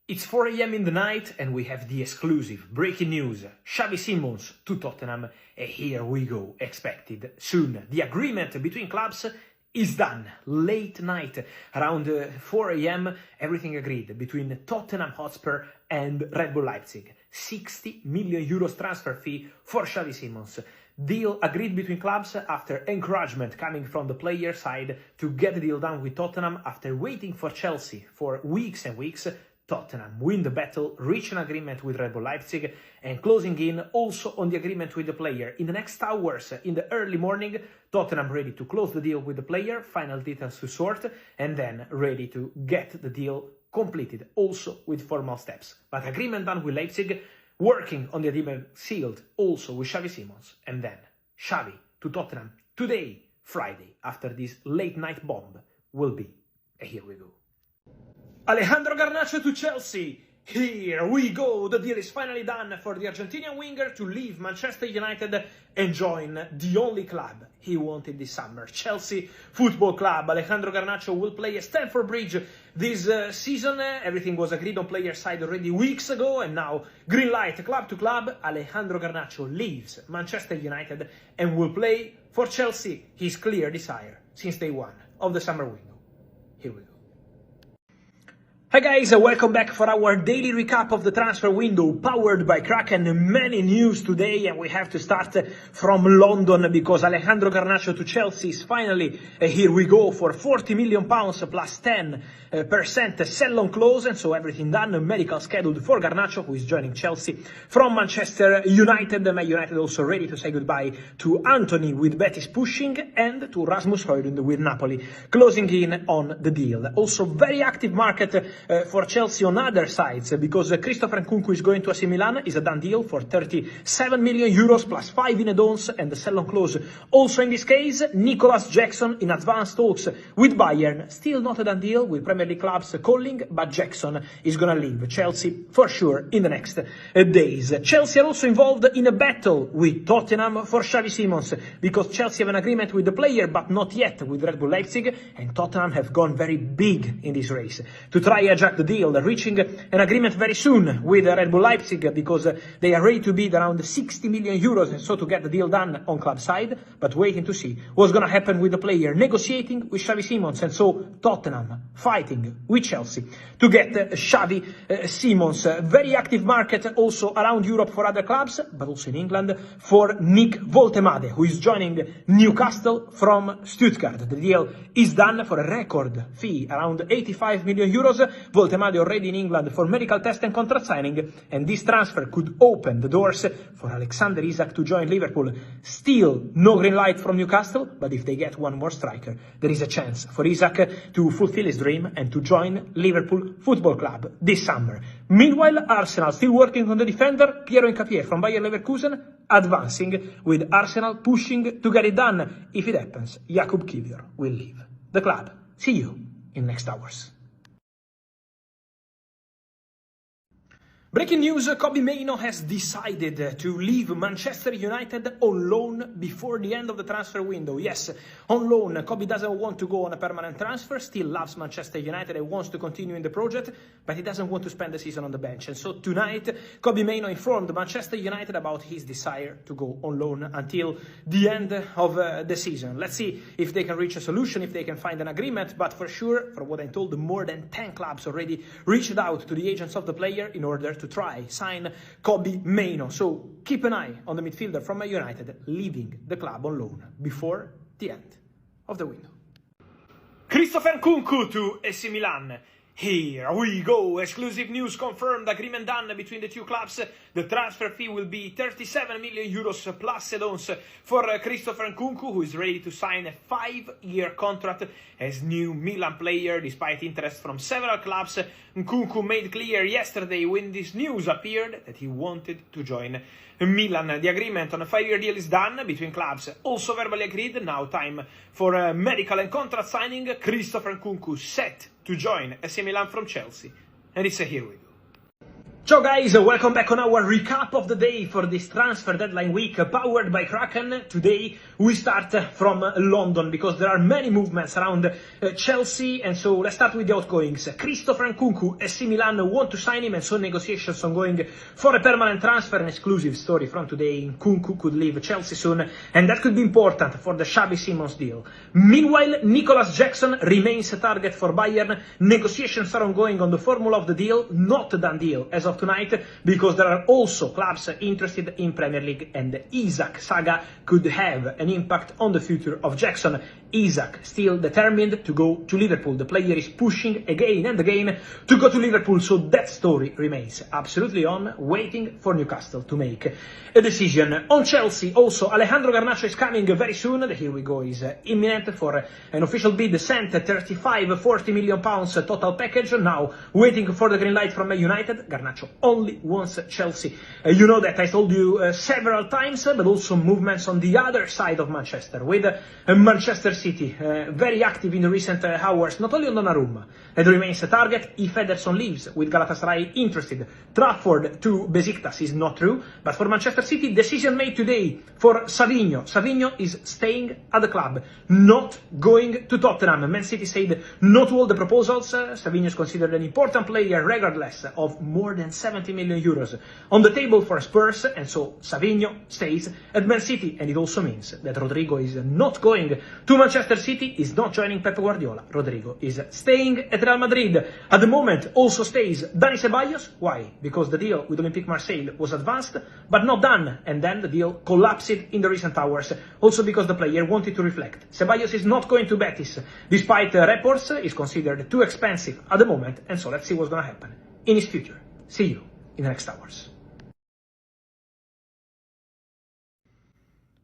It's 4 a.m. in the night and we have the exclusive breaking news. Xavi Simons to Tottenham, and here we go, expected soon. The agreement between clubs is done. Late night, around 4 a.m, everything agreed between Tottenham Hotspur and Red Bull Leipzig. 60 million euros transfer fee for Xavi Simons. Deal agreed between clubs after encouragement coming from the player side to get the deal done with Tottenham after waiting for Chelsea for weeks and weeks. Tottenham win the battle, reach an agreement with Red Bull Leipzig, and closing in also on the agreement with the player. In the next hours, in the early morning, Tottenham ready to close the deal with the player, final details to sort, and then ready to get the deal completed, also with formal steps. But agreement done with Leipzig, working on the agreement sealed also with Xavi Simons, and then Xavi to Tottenham today, Friday, after this late night bomb, will be. And here we go. Alejandro Garnacho to Chelsea. Here we go. The deal is finally done for the Argentinian winger to leave Manchester United and join the only club he wanted this summer, Chelsea Football Club. Alejandro Garnacho will play at Stamford Bridge this season. Everything was agreed on player side already weeks ago, and now green light club to club. Alejandro Garnacho leaves Manchester United and will play for Chelsea, his clear desire since day one of the summer window. Here we go. Hi guys, welcome back for our daily recap of the transfer window powered by Kraken. Many news today, and we have to start from London because Alejandro Garnacho to Chelsea is finally here we go for £40 million plus 10% sell-on clause, and so everything done. Medical scheduled for Garnacho, who is joining Chelsea from Manchester United. Man United also ready to say goodbye to Anthony with Betis pushing and to Rasmus Højlund with Napoli closing in on the deal. Also very active market for Chelsea on other sides, because Christopher Nkunku is going to AC Milan, is a done deal for 37 million euros plus 5 in add-ons and the sell-on clause. Also in this case, Nicolas Jackson in advanced talks with Bayern, still not a done deal with Premier League clubs calling, but Jackson is gonna leave Chelsea for sure in the next days. Chelsea are also involved in a battle with Tottenham for Xavi Simons, because Chelsea have an agreement with the player, but not yet with Red Bull Leipzig, and Tottenham have gone very big in this race to try hijack the deal, reaching an agreement very soon with Red Bull Leipzig, because they are ready to bid around 60 million euros, and so to get the deal done on club side, but waiting to see what's going to happen with the player, negotiating with Xavi Simons, and so Tottenham fighting with Chelsea to get Xavi Simons. Very active market also around Europe for other clubs, but also in England for Nick Woltemade, who is joining Newcastle from Stuttgart. The deal is done for a record fee, around 85 million euros. Woltemade already in England for medical test and contract signing, and this transfer could open the doors for Alexander Isak to join Liverpool. Still no green light from Newcastle, but if they get one more striker, there is a chance for Isak to fulfill his dream and to join Liverpool Football Club this summer. Meanwhile, Arsenal still working on the defender, Piero Hincapié from Bayer Leverkusen, advancing with Arsenal pushing to get it done. If it happens, Jakub Kiwior will leave the club. See you in next hours. Breaking news, Maino has decided to leave Manchester United on loan before the end of the transfer window. Yes, on loan. Kobe doesn't want to go on a permanent transfer, still loves Manchester United and wants to continue in the project, but he doesn't want to spend the season on the bench. And so tonight, Maino informed Manchester United about his desire to go on loan until the end of the season. Let's see if they can reach a solution, if they can find an agreement, but for sure, from what I'm told, more than 10 clubs already reached out to the agents of the player in order to try sign Maino. So keep an eye on the midfielder from Man United leaving the club on loan before the end of the window. Christopher Nkunku to AC Milan. Here we go. Exclusive news confirmed. Agreement done between the two clubs. The transfer fee will be 37 million euros plus add-ons for Christopher Nkunku, who is ready to sign a 5-year contract as new Milan player, despite interest from several clubs. Nkunku made clear yesterday when this news appeared that he wanted to join Milan. The agreement on a 5-year deal is done between clubs, also verbally agreed. Now time for medical and contract signing. Christopher Nkunku set to join AC Milan from Chelsea, and it's a here we go. Ciao guys, welcome back on our recap of the day for this transfer deadline week powered by Kraken. Today we start from London because there are many movements around Chelsea, and so let's start with the outgoings. Christopher Nkunku, AC Milan want to sign him, and so negotiations ongoing for a permanent transfer. An exclusive story from today: Nkunku could leave Chelsea soon, and that could be important for the Xavi Simons deal. Meanwhile, Nicolas Jackson remains a target for Bayern. Negotiations are ongoing on the formula of the deal, not a done deal as of tonight, because there are also clubs interested in Premier League, and Isak saga could have an impact on the future of Jackson. Isak still determined to go to Liverpool. The player is pushing again and again to go to Liverpool, so that story remains absolutely on, waiting for Newcastle to make a decision. On Chelsea also, Alejandro Garnacho is coming very soon. The Here We Go is imminent for an official bid sent, 35-40 million pounds total package. Now waiting for the green light from United. Garnacho only wants Chelsea. You know that I told you several times, but also movements on the other side of Manchester, with Manchester City very active in the recent hours, not only on Donnarumma, that remains a target if Ederson leaves, with Galatasaray interested. Trafford to Besiktas is not true, but for Manchester City, decision made today for Savinho. Savinho is staying at the club, not going to Tottenham. Man City said no to all the proposals. Savinho is considered an important player regardless of more than 70 million euros on the table for Spurs, and so Savinho stays at Man City, and it also means that Rodrigo is not going to Manchester City, is not joining Pep Guardiola. Rodrigo is staying at Real Madrid. At the moment also stays Dani Ceballos. Why? Because the deal with Olympique Marseille was advanced but not done, and then the deal collapsed in the recent hours, also because the player wanted to reflect. Ceballos is not going to Betis, despite reports is considered too expensive at the moment, and so let's see what's going to happen in his future. See you in the next hours.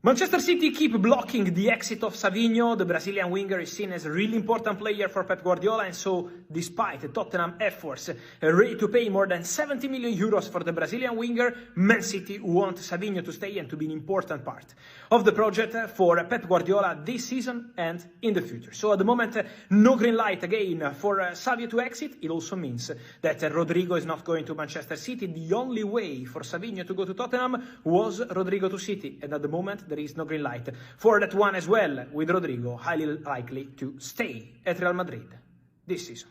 Manchester City keep blocking the exit of Savinho. The Brazilian winger is seen as a really important player for Pep Guardiola, and so despite Tottenham efforts ready to pay more than 70 million euros for the Brazilian winger, Man City want Savinho to stay and to be an important part of the project for Pep Guardiola this season and in the future. So at the moment, no green light again for Xavi to exit. It also means that Rodrigo is not going to Manchester City. The only way for Savinho to go to Tottenham was Rodrigo to City, and at the moment there is no green light for that one as well, with Rodrigo highly likely to stay at Real Madrid this season.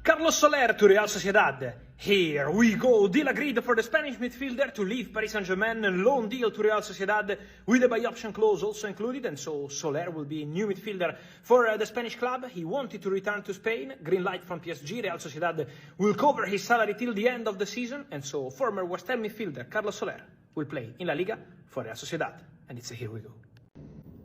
Carlos Soler to Real Sociedad. Here we go. Deal agreed for the Spanish midfielder to leave Paris Saint-Germain. Loan deal to Real Sociedad with a buy option clause also included, and so Soler will be a new midfielder for the Spanish club. He wanted to return to Spain. Green light from PSG. Real Sociedad will cover his salary till the end of the season, and so former West Ham midfielder Carlos Soler will play in La Liga for Real Sociedad. And it's a Here We Go.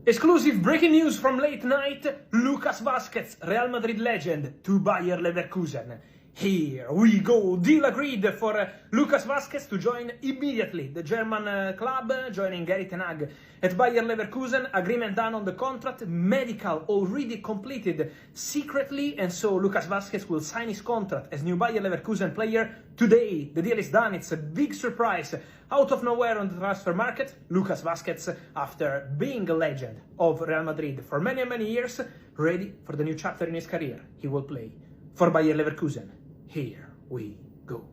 Exclusive breaking news from late night: Lucas Vázquez, Real Madrid legend, to Bayer Leverkusen. Here we go. Deal agreed for Lucas Vázquez to join immediately the German club, joining Gary Ten Hag at Bayer Leverkusen. Agreement done on the contract, medical already completed secretly, and so Lucas Vázquez will sign his contract as new Bayer Leverkusen player today. The deal is done. It's a big surprise out of nowhere on the transfer market. Lucas Vázquez, after being a legend of Real Madrid for many years, ready for the new chapter in his career. He will play for Bayer Leverkusen. Here we go.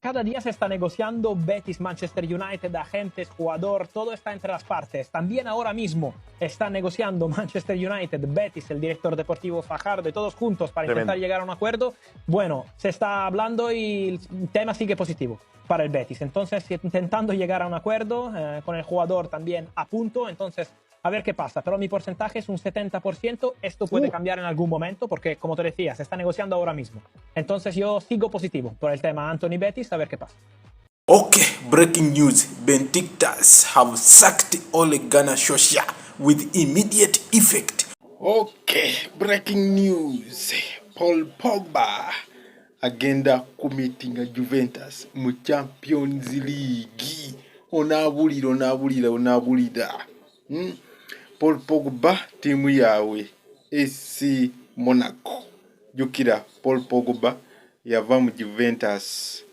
Cada día se está negociando Betis, Manchester United, agentes, jugador, todo está entre las partes. También ahora mismo están negociando Manchester United, Betis, el director deportivo Fajardo y todos juntos para intentar llegar a un acuerdo. Bueno, se está hablando y el tema sigue positivo para el Betis. Entonces, intentando llegar a un acuerdo con el jugador también a punto. Entonces, a ver qué pasa, pero mi porcentaje es un 70%. Esto puede cambiar en algún momento porque, como te decía, se está negociando ahora mismo. Entonces yo sigo positivo por el tema Anthony Betis, a ver qué pasa. Okay, breaking news. Benedictus have sacked Ole Gunnar Solskjaer with immediate effect. Okay, breaking news. Paul Pogba agenda kumetinga Juventus mu Champions League. Onabulida. Paul Pogba timu yawe AC Monaco. Jukira Paul Pogba yava mu Juventus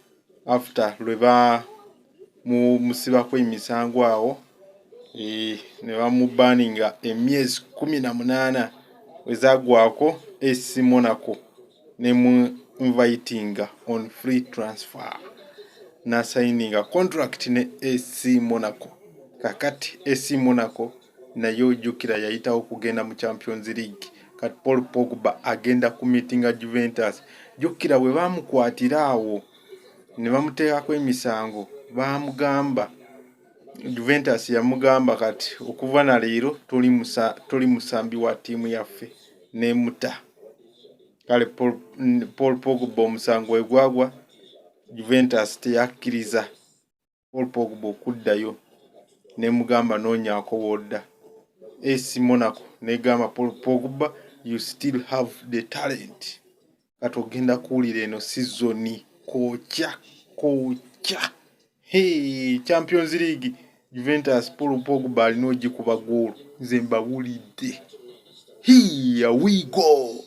after lweba mu musiba kw'emisango awo ne bamubaninga emyezi 18 wezagwako AC Monaco ne mu inviting on free transfer. na signinga contract ne AC Monaco. Kakati AC Monaco nayo ojjukira yayitawo kugenda mu Champions League. Kati Paul Pogba agenda ku meetinga Juventus. Jjukira bwe bamukwatira awo ne bamuteekako emisango bamugamba Juventus yamugamba kati okuva na leero toli musambi wa tiimu yaffe nemuta. Kale Paul Pogba omusango egwagwa Juventus teyakkiriza Paul Pogba okuddayo nemugamba noonyaako wodda. AC Monaco negamba Paul Pogba, you still have the talent. Kati ogenda kuwulira eno sizoni kocha. Hey, Champions League Juventus Paul Pogba alina ogikuba goal. Nze mbawulidde. Here we go.